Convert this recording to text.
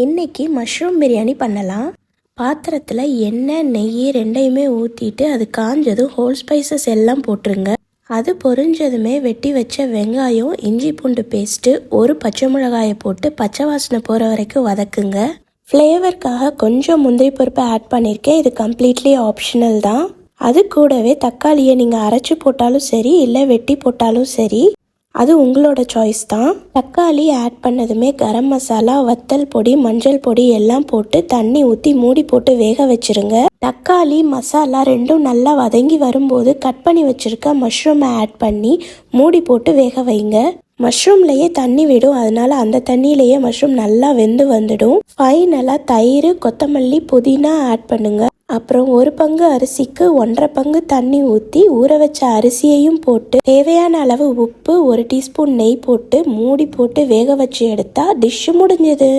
இன்னைக்கு மஷ்ரூம் பிரியாணி பண்ணலாம். பாத்திரத்தில் எண்ணெய் நெய் ரெண்டையுமே ஊற்றிட்டு அது காஞ்சதும் ஹோல் ஸ்பைசஸ் எல்லாம் போட்டுருங்க. அது பொரிஞ்சதுமே வெட்டி வச்ச வெங்காயம், இஞ்சி பூண்டு பேஸ்ட்டு, ஒரு பச்சை மிளகாயை போட்டு பச்சை வாசனை போகிற வரைக்கும் வதக்குங்க. ஃப்ளேவருக்காக கொஞ்சம் முந்திரி பருப்பு ஆட் பண்ணியிருக்கேன். இது கம்ப்ளீட்லி ஆப்ஷனல் தான். அது கூடவே தக்காளியை நீங்கள் அரைச்சி போட்டாலும் சரி, இல்லை வெட்டி போட்டாலும் சரி, அது உங்களோட சாய்ஸ் தான். தக்காளி ஆட் பண்ணதுமே கரம் மசாலா, வத்தல் பொடி, மஞ்சள் பொடி எல்லாம் போட்டு தண்ணி ஊற்றி மூடி போட்டு வேக வச்சிருங்க. தக்காளி மசாலா ரெண்டும் நல்லா வதங்கி வரும்போது கட் பண்ணி வச்சிருக்க மஷ்ரூமை ஆட் பண்ணி மூடி போட்டு வேக வைங்க. மஷ்ரூம்லேயே தண்ணி விடும், அதனால அந்த தண்ணியிலேயே மஷ்ரூம் நல்லா வெந்து வந்துடும். ஃபைனலாக தயிர், கொத்தமல்லி, புதினா ஆட் பண்ணுங்க. அப்புறம் 1 பங்கு அரிசிக்கு 1.5 பங்கு தண்ணி ஊற்றி ஊற வச்ச அரிசியையும் போட்டு தேவையான அளவு உப்பு, 1 டீஸ்பூன் நெய் போட்டு மூடி போட்டு வேக வச்சு எடுத்தா டிஷ் முடிஞ்சது.